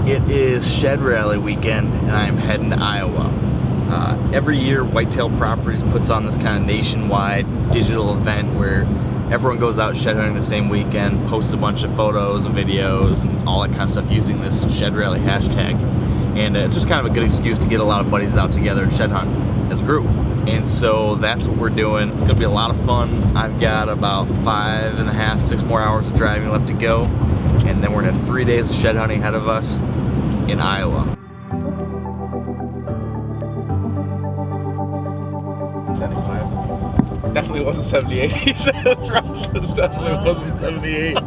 It is Shed Rally weekend and I'm heading to Iowa. Every year Whitetail Properties puts on this kind of nationwide digital event where everyone goes out shed hunting the same weekend, posts a bunch of photos and videos and all that kind of stuff using this Shed Rally hashtag. And it's just kind of a good excuse to get a lot of buddies out together and shed hunt as a group. And so that's what we're doing. It's gonna be a lot of fun. I've got about 5.5, 6 more hours of driving left to go. And then we're gonna have 3 days of shed hunting ahead of us in Iowa. 75. Definitely wasn't 78. He said Ross says definitely wasn't 78. I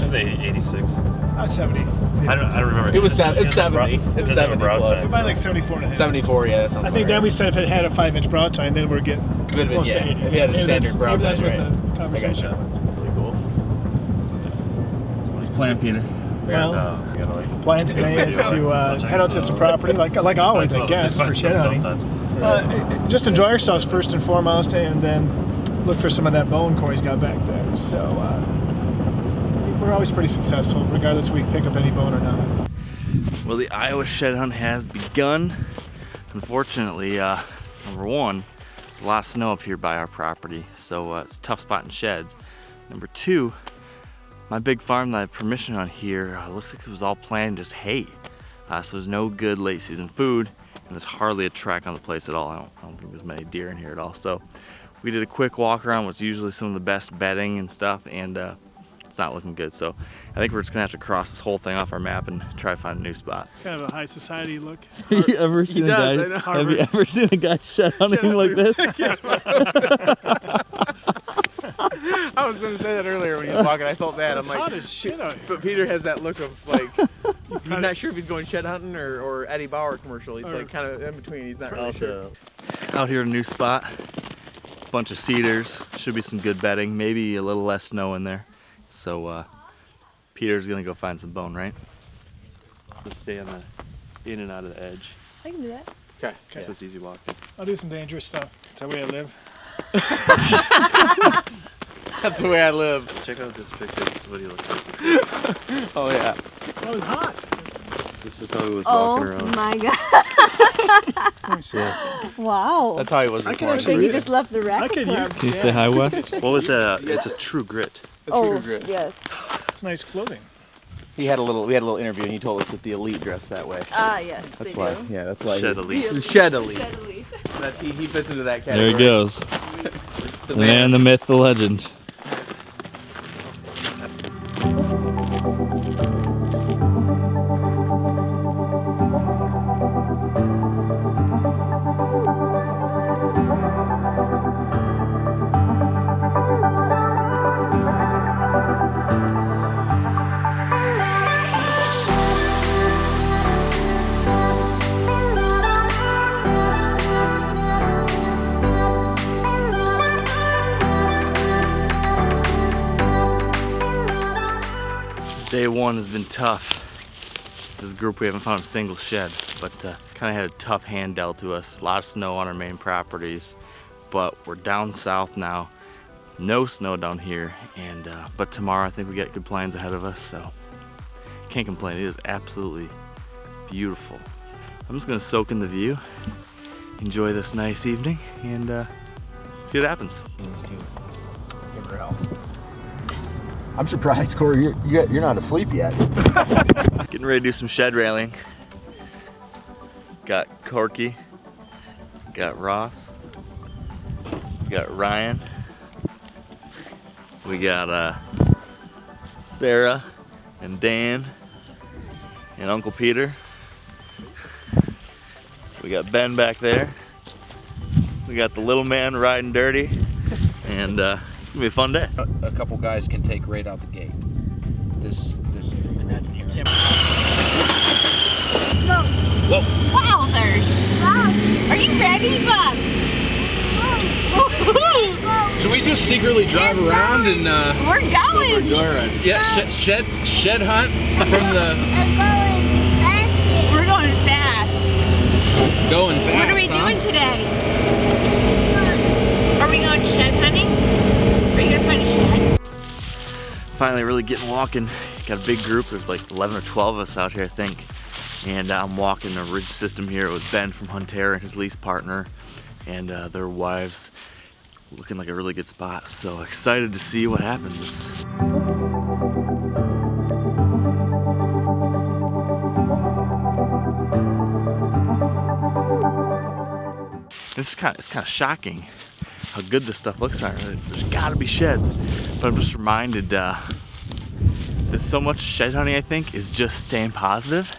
think 86. Not 70. I don't remember. It was it's 70. It's 70 plus. It's by like 74 and a half. 74, yeah, that sounds I think then we said if it had a 5-inch broadside, then we're getting close to 80. If you had a standard broadside, That's what right. the conversation was. Really cool. What's the plan, Peter? Well, the plan today is to head out to some property, like always, I guess, for shed hunting. Just enjoy ourselves first and foremost, and then look for some of that bone Corey's got back there. So we're always pretty successful, regardless if we pick up any bone or not. Well, the Iowa shed hunt has begun. Unfortunately, number one, there's a lot of snow up here by our property, so it's a tough spot in sheds. Number two, my big farm that I have permission on here looks like it was all planned just hay. So there's no good late season food, and there's hardly a track on the place at all. I don't think there's many deer in here at all. So we did a quick walk around what's usually some of the best bedding and stuff, and it's not looking good. So I think we're just gonna have to cross this whole thing off our map and try to find a new spot. Kind of a high society look. Have you ever seen have you ever seen a guy shed hunting like this? I was going to say that earlier when he was walking. I felt bad. I'm like, hot as shit out here. but Peter has that look of like, he's not sure if he's going shed hunting or Eddie Bauer commercial. He's like kind of in between. He's not really sure. Out here at a new spot, bunch of cedars. Should be some good bedding. Maybe a little less snow in there. So Peter's gonna go find some bone, right? Just stay on the in and out of the edge. I can do that. Okay. So it's easy walking. I'll do some dangerous stuff. That's the way I live. That's the way I live. Check out this picture. This is what he looks like. Oh yeah. Oh, it's hot. This is how he was walking around. Oh my god. Wow. That's how he was. I This can I morning. think you just left the I racket could club. Can you say hi, Wes? What was that? It's a true grit. That's Oh, true grit. yes. It's nice clothing. We had a little interview, and he told us that the elite dress that way. Ah, yes, That's they why. do. Yeah, that's why. Shed elite. The Shed elite. Shed elite. That he fits into that There category. he goes. The The man, the myth, the legend. Day one has been tough. As a group, we haven't found a single shed, but kind of had a tough hand dealt to us. A lot of snow on our main properties, but we're down south now. No snow down here, and but tomorrow I think we got good plans ahead of us, so can't complain. It is absolutely beautiful. I'm just gonna soak in the view, enjoy this nice evening, and see what happens. I'm surprised, Corey, you're not asleep yet. Getting ready to do some shed railing. Got Corky, got Ross, got Ryan, we got Sarah and Dan and Uncle Peter. We got Ben back there. We got the little man riding dirty, and it's gonna be a fun day. A couple guys can take right out the gate. This, and that's the timber. Whoa. Wowzers. Are you ready, Buck? Should we just secretly drive around and We're going. yeah, shed hunt from the We're going fast. going fast? What are we doing today? Are we going shed hunting? Are you gonna find a shed? Finally really getting walking got a big group. There's like 11 or 12 of us out here, I think. And I'm walking the ridge system here with Ben from Hunterra and his lease partner and their wives. Looking like a really good spot. So excited to see what happens. It's kind of shocking how good this stuff looks right now. There's gotta be sheds, but I'm just reminded that so much of shed hunting, I think, is just staying positive,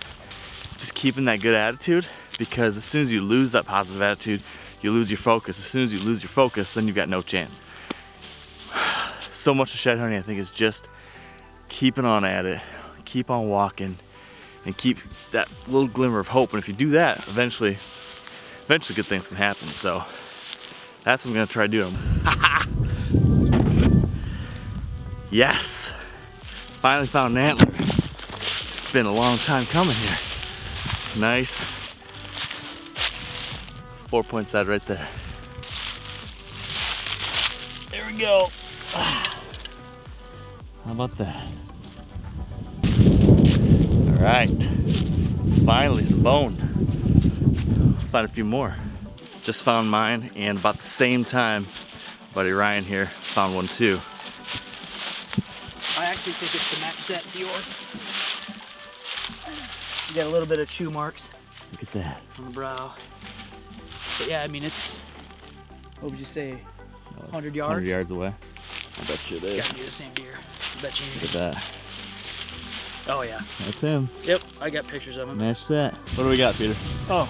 just keeping that good attitude, because as soon as you lose that positive attitude, you lose your focus. As soon as you lose your focus, then you've got no chance. So much of shed hunting, I think, is just keeping on at it, keep on walking, and keep that little glimmer of hope. And if you do that, eventually good things can happen. So that's what I'm gonna try doing. Yes, finally found an antler. It's been a long time coming here. Nice 4-point side right there. There we go. How about that? All right, finally some bone. Let's find a few more. Just found mine, and about the same time, buddy Ryan here found one too. I actually think it's the match set to yours. You got a little bit of chew marks. Look at that. On the brow. But yeah, I mean, it's, what would you say, 100 yards? 100 yards away. I bet you it is. Gotta be the same deer. I bet you. Look at that. Oh yeah. That's him. Yep, I got pictures of him. Match set. What do we got, Peter? Oh,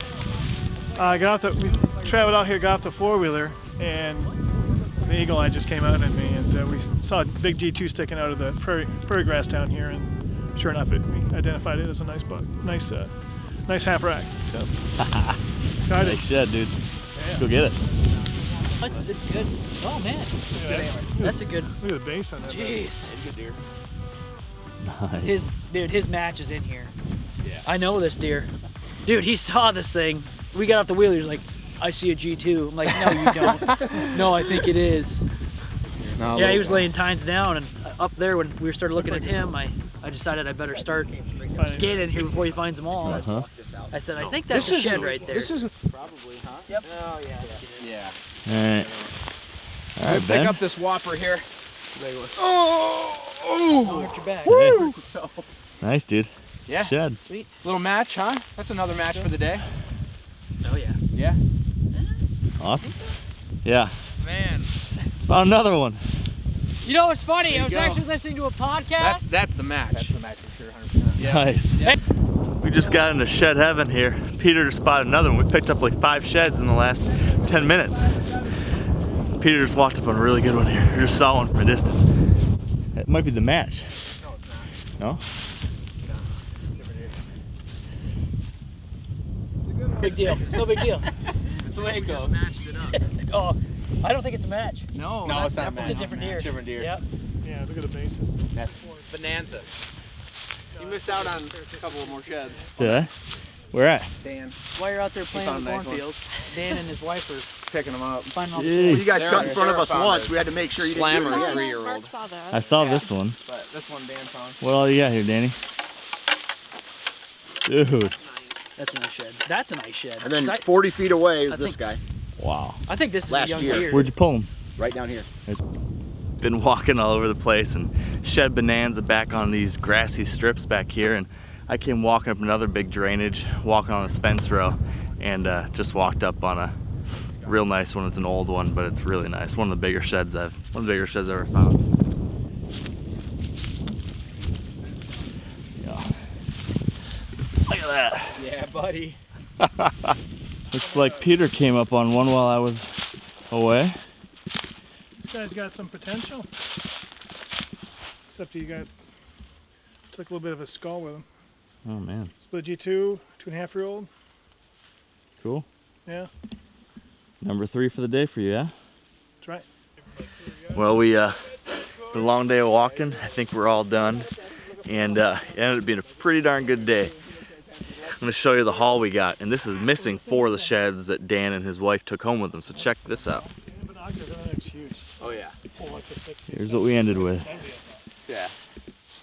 I got off we traveled out here, got off the four-wheeler, and the eagle eye just came out at me, and we saw a big G2 sticking out of the prairie grass down here, and sure enough, we identified it as a nice buck, nice half rack. So, got it. Nice shed, dude. Yeah. Let's go get it. It's good. Oh man, that's a good. Look at the base on that. Jeez. Good deer. Nice. His match is in here. Yeah. I know this deer. Dude, he saw this thing. We got off the wheeler. He's like, I see a G2. I'm like, no, you don't. No, I think it is. No, yeah, he was laying tines down, and up there when we started looking at him, I decided I better start scanning here before he finds them all. Uh-huh. I said, I think that's a shed right there. This isn't probably, huh? Yep. Oh yeah. Yeah. All right. All right, Pick Ben. up this whopper here. I'll hurt your back. Woo! Nice, dude. Yeah. Shed. Sweet. Little match, huh? That's another match for the day. Oh yeah. Yeah. Awesome. Yeah. Man. Found another one. You know what's funny? There I was you go. actually listening to a podcast. That's the match. That's the match for sure, 100%. Yeah. Nice. Yeah. We just got into shed heaven here. Peter just spotted another one. We picked up like 5 sheds in the last 10 minutes. Peter just walked up on a really good one here. We just saw one from a distance. It might be the match. No, it's not. No? Big deal. No big deal. That's the way it goes. Oh, I don't think it's a match. No, it's not a match. It's a different deer. Different deer. Yep. Yeah, look at the bases. That's Bonanza. You missed out on a couple more sheds. Did I? Where at? Dan. While you're out there playing in found the a nice cornfield, Dan and his wife are Picking them up. finding all the Jeez. You guys There cut it in is. front of us Sarah found once. it. We had to make sure you didn't Slammer, do it again. 3-year-old. I saw this one. But this one Dan found. What all you got here, Danny? Dude. That's a nice shed. That's a nice shed. And then 'Cause 40 feet away is I this think- guy, Wow. I think this is Last a young year. deer. Where'd you pull him? right down here. Been walking all over the place and shed Bonanza back on these grassy strips back here, and I came walking up another big drainage, walking on this fence row, and just walked up on a real nice one. It's an old one, but it's really nice. One of the bigger sheds I've ever found. Yeah. Look at that. Yeah, buddy. Looks like Peter came up on one while I was away. This guy's got some potential. Except he took a little bit of a skull with him. Oh man. Split G2, 2.5-year-old. Cool. Yeah, Number 3 for the day for you, yeah? that's right. Well, we been a long day of walking. I think we're all done, and it ended up being a pretty darn good day. I'm gonna show you the haul we got, and this is missing 4 of the sheds that Dan and his wife took home with them. So check this out. It's huge. Oh yeah. Oh, it's a 60. Here's what we ended with. Yeah.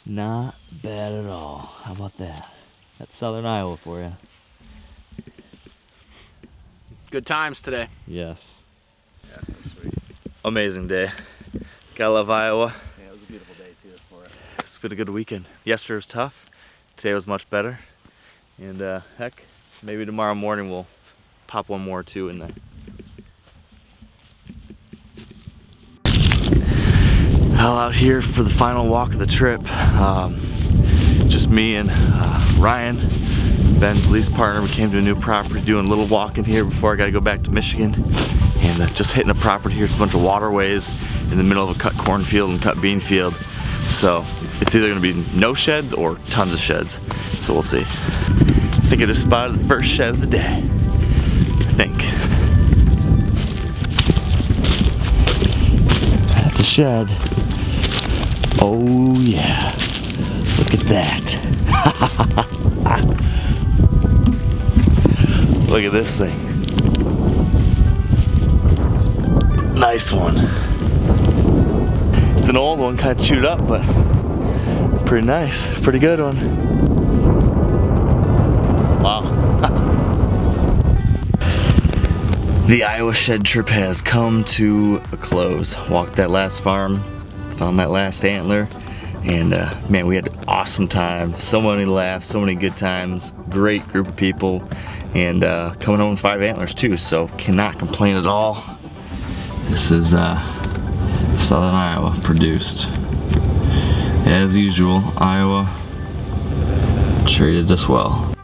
Not bad at all. How about that? That's Southern Iowa for you. Good times today. Yes. Yeah, that's sweet. Amazing day. Gotta love Iowa. Yeah, it was a beautiful day too for it. It's been a good weekend. Yesterday was tough. Today was much better. And heck, maybe tomorrow morning we'll pop one more or two in there. Well, out here for the final walk of the trip. Just me and Ryan, Ben's lease partner. We came to a new property, doing a little walking here before I gotta go back to Michigan. And just hitting a property here. It's a bunch of waterways in the middle of a cut cornfield and cut bean field. So it's either gonna be no sheds or tons of sheds. So we'll see. I think I just spotted the first shed of the day. I think. That's a shed. Oh yeah. Look at that. Look at this thing. Nice one. It's an old one, kind of chewed up, but pretty nice. Pretty good one. Wow. The Iowa shed trip has come to a close. Walked that last farm, found that last antler, and man, we had an awesome time. So many laughs, so many good times. Great group of people, and coming home with 5 antlers too, so cannot complain at all. This is Southern Iowa produced. As usual, Iowa treated us well.